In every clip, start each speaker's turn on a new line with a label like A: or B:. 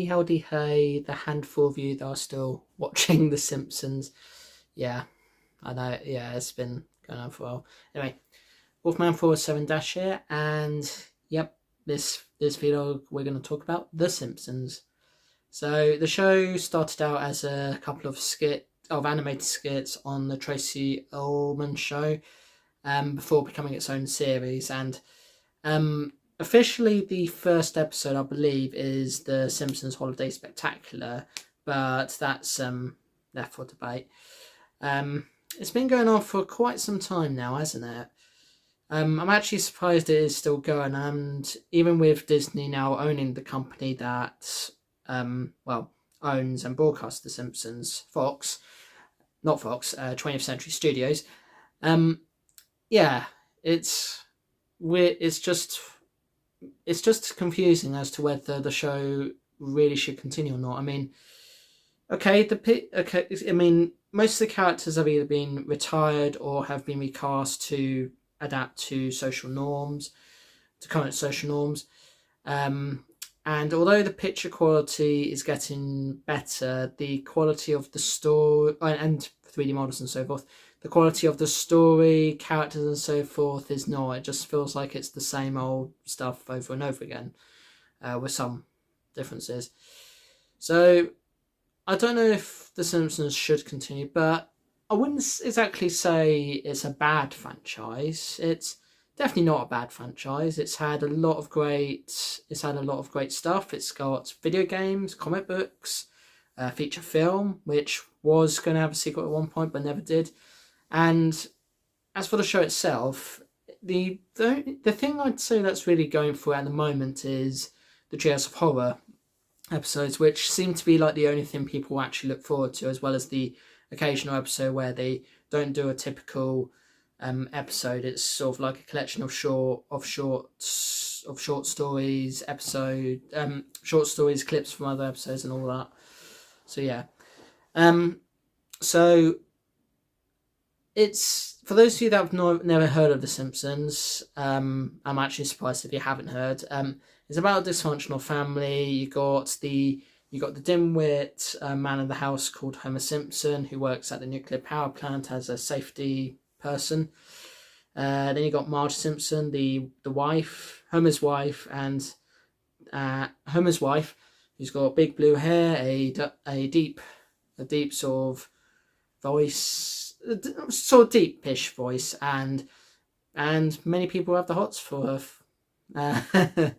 A: howdy, hey, the handful of you that are still watching The Simpsons. Yeah, I know, yeah, it's been going on for a while. Anyway, Wolfman 47 Dash here, and yep, this video we're going to talk about The Simpsons. So the show started out as a couple of animated skits on the Tracy Ullman show, before becoming its own series, and um, officially, the first episode, I believe, is the Simpsons Holiday Spectacular, but that's left for debate. It's been going on for quite some time now, hasn't it? I'm actually surprised it is still going, and even with Disney now owning the company that, owns and broadcasts The Simpsons, Fox, not Fox, 20th Century Studios. Um, yeah, it's it's just confusing as to whether the show really should continue or not. I mean, I mean, most of the characters have either been retired or have been recast to adapt to social norms, to current social norms. And although the picture quality is getting better, the quality of the story and 3D models and so forth, the quality of the story, characters and so forth is not. It just feels like it's the same old stuff over and over again, with some differences. So I don't know if The Simpsons should continue, but I wouldn't exactly say it's a bad franchise. It's definitely not a bad franchise. It's had a lot of great stuff. It's got video games, comic books, feature film, which was going to have a sequel at one point but never did. And as for the show itself, the thing I'd say that's really going for at the moment is the Treehouse of Horror episodes, which seem to be like the only thing people actually look forward to, as well as the occasional episode where they don't do a typical episode. It's sort of like a collection of short stories, short stories, clips from other episodes, and all that. So yeah, so it's for those of you that have never heard of The Simpsons. I'm actually surprised if you haven't heard. It's about a dysfunctional family. You got the dimwit man in the house called Homer Simpson, who works at the nuclear power plant as a safety person. Then you got Marge Simpson, the wife, Homer's wife, and Homer's wife, who's got big blue hair, a deep sort of voice, sort of deepish voice, and many people have the hots for her.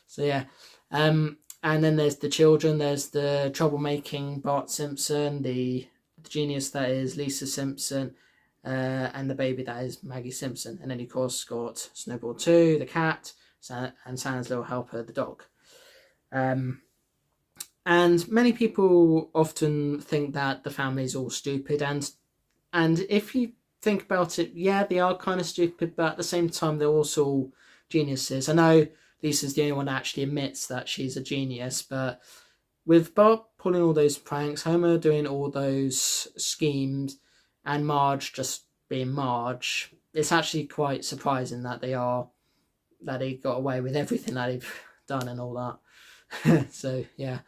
A: So yeah, and then there's the children. There's the troublemaking Bart Simpson, the genius that is Lisa Simpson, and the baby that is Maggie Simpson. And then of course got Snowball 2, the cat, and Santa's little helper, the dog. And many people often think that the family is all stupid, and if you think about it, yeah, they are kind of stupid, but at the same time they're also geniuses. I know Lisa's the only one that actually admits that she's a genius, but with Bart pulling all those pranks, Homer doing all those schemes, and Marge just being Marge, it's actually quite surprising that they got away with everything that they've done and all that. So yeah,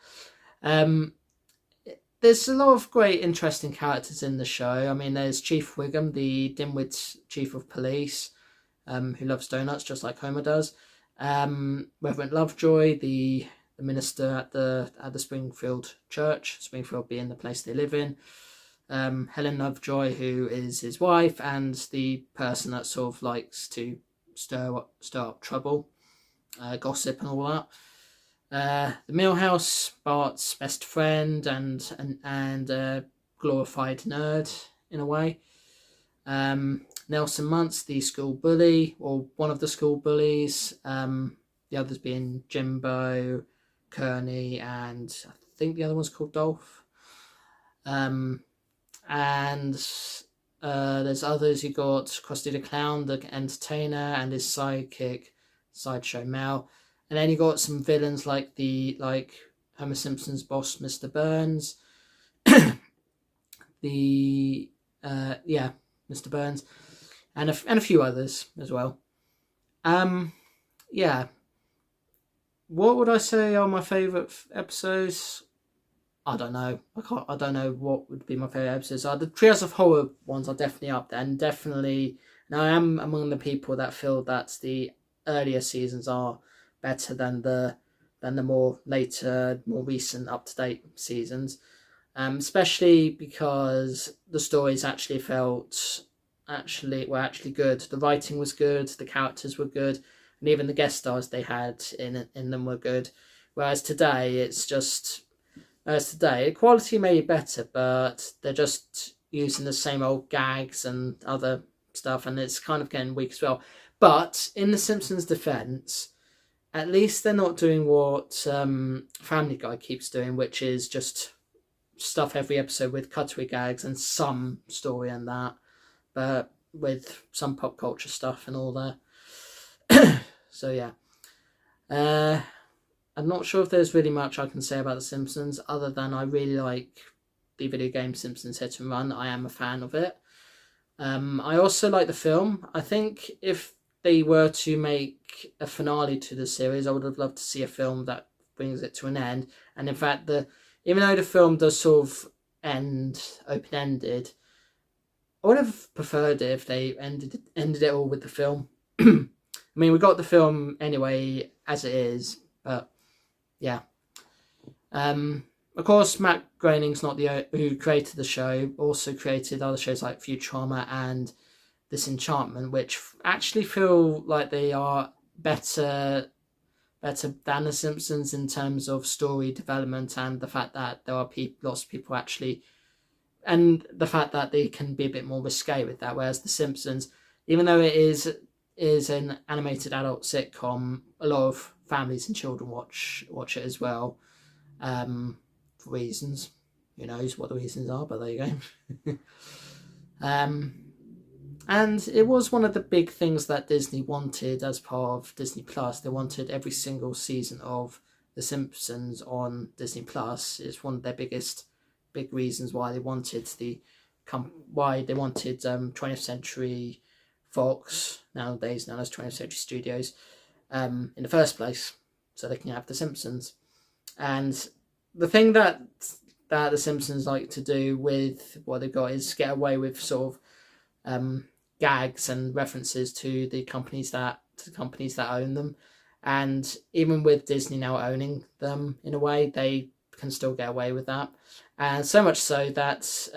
A: there's a lot of great interesting characters in the show. I mean, there's Chief Wiggum, the dimwit chief of police, who loves donuts just like Homer does. Reverend Lovejoy, the minister at the Springfield church, Springfield being the place they live in. Helen Lovejoy, who is his wife and the person that sort of likes to stir up trouble, gossip and all that. The Millhouse, Bart's best friend and a glorified nerd in a way. Nelson Muntz, the school bully, or one of the school bullies. The others being Jimbo, Kearney, and I think the other one's called Dolph. And there's others. You got Krusty the Clown, the entertainer, and his sidekick, Sideshow Mel. And then you got some villains like Homer Simpson's boss, Mr. Burns. Mr. Burns, and a few others as well. Yeah, what would I say are my favourite episodes? I don't know. I don't know what would be my favourite episodes. The Trials of Horror ones are definitely up there, and definitely. Now I am among the people that feel that the earlier seasons are better than the more later, more recent, up to date seasons. Especially because the stories actually were actually good. The writing was good, the characters were good, and even the guest stars they had in them were good. Whereas today, quality may be better, but they're just using the same old gags and other stuff, and it's kind of getting weak as well. But in the Simpsons' defense, at least they're not doing what Family Guy keeps doing, which is just stuff every episode with cutaway gags and some story and that, but with some pop culture stuff and all that. So yeah, I'm not sure if there's really much I can say about The Simpsons other than I really like the video game Simpsons Hit and Run. I am a fan of it. I also like the film. I think if they were to make a finale to the series, I would have loved to see a film that brings it to an end. And in fact, even though the film does sort of end open-ended, I would have preferred it if they ended it all with the film. I mean, we got the film anyway as it is, but yeah. Of course, Matt Groening's not who created the show. Also created other shows like Futurama and Disenchantment, which actually feel like they are better than The Simpsons in terms of story development and the fact that there are lots of people actually, and the fact that they can be a bit more risque with that. Whereas The Simpsons, even though it is an animated adult sitcom, a lot of families and children watch it as well, for reasons. Who knows what the reasons are, but there you go. And it was one of the big things that Disney wanted as part of Disney Plus. They wanted every single season of The Simpsons on Disney Plus. It's one of their big reasons why they wanted 20th Century Fox, nowadays known as 20th Century Studios, in the first place, so they can have The Simpsons. And the thing that The Simpsons like to do with what they've got is get away with sort of gags and references to the companies that own them, and even with Disney now owning them in a way, they can still get away with that, and so much so that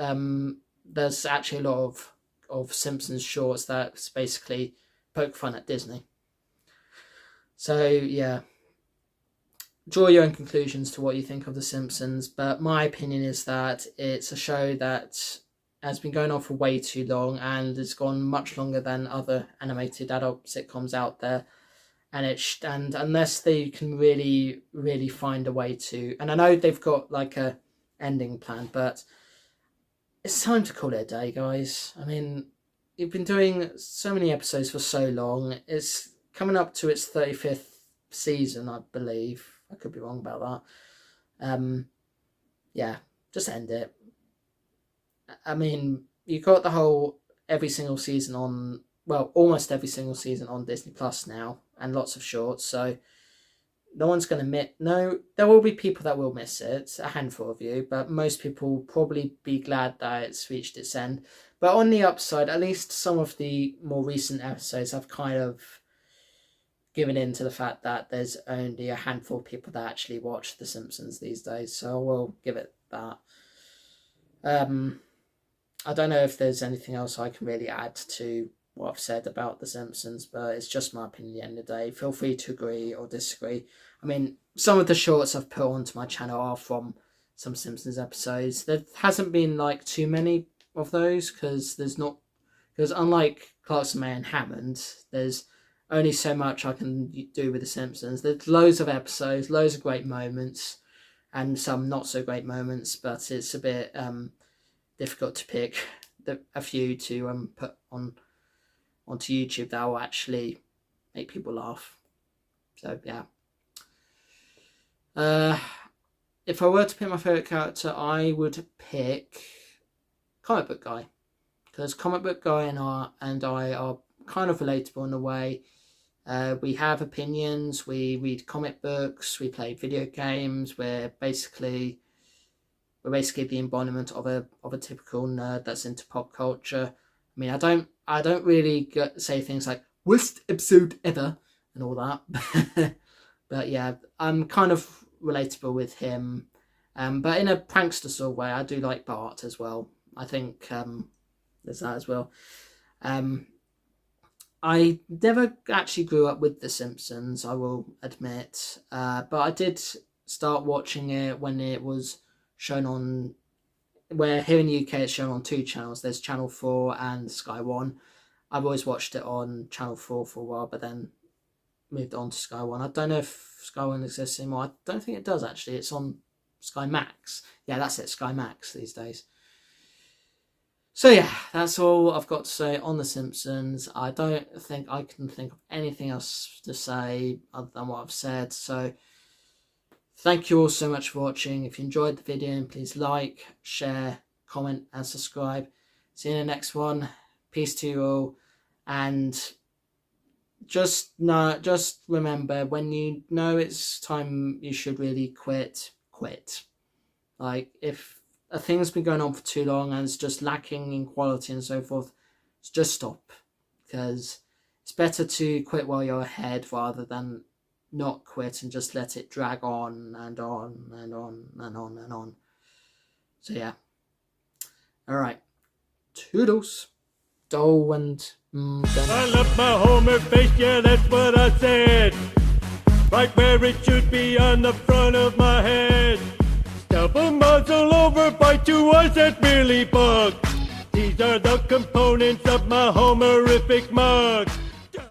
A: there's actually a lot of Simpsons shorts that's basically poke fun at Disney. So yeah, draw your own conclusions to what you think of The Simpsons, but my opinion is that it's a show that has been going on for way too long, and it's gone much longer than other animated adult sitcoms out there. And unless they can really, really find a way to, and I know they've got like a ending plan, but it's time to call it a day, guys. I mean, you've been doing so many episodes for so long. It's coming up to its 35th season, I believe. I could be wrong about that. Yeah, just end it. I mean, you got the whole every single season on, well, almost every single season on Disney Plus now, and lots of shorts, so no one's going to miss. No, there will be people that will miss it, a handful of you, but most people will probably be glad that it's reached its end. But on the upside, at least some of the more recent episodes have kind of given in to the fact that there's only a handful of people that actually watch The Simpsons these days, so we'll give it that. I don't know if there's anything else I can really add to what I've said about The Simpsons, but it's just my opinion at the end of the day. Feel free to agree or disagree. I mean, some of the shorts I've put onto my channel are from some Simpsons episodes. There hasn't been like too many of those because unlike Clarkson, May and Hammond, there's only so much I can do with The Simpsons. There's loads of episodes, loads of great moments, and some not so great moments, but it's a bit difficult to pick a few to put onto YouTube that will actually make people laugh. So yeah. If I were to pick my favourite character, I would pick Comic Book Guy, because Comic Book Guy and I are kind of relatable in a way. We have opinions, we read comic books, we play video games. We're basically the embodiment of a typical nerd that's into pop culture. I mean, I don't really say things like worst episode ever and all that, but yeah, I'm kind of relatable with him, but in a prankster sort of way. I do like Bart as well. I think there's that as well. I never actually grew up with The Simpsons, I will admit, but I did start watching it when it was shown on, where here in the UK it's shown on two channels. There's Channel 4 and Sky 1. I've always watched it on Channel 4 for a while, but then moved on to Sky 1. I don't know if Sky 1 exists anymore. I don't think it does, actually. It's on Sky Max. Yeah, that's it, Sky Max these days. So yeah, that's all I've got to say on The Simpsons. I don't think I can think of anything else to say other than what I've said. So thank you all so much for watching. If you enjoyed the video, please like, share, comment and subscribe. See you in the next one. Peace to you all. And just remember, when you know it's time you should really quit. Like, if a thing's been going on for too long and it's just lacking in quality and so forth, just stop. Because it's better to quit while you're ahead rather than not quit and just let it drag on and on and on and on and on. So yeah. Alright. Toodles. Doe and
B: I love my Homer face, yeah, that's what I said. Right where it should be, on the front of my head. Stubble muzzle over, bite to us that really bug. These are the components of my Homerific mug.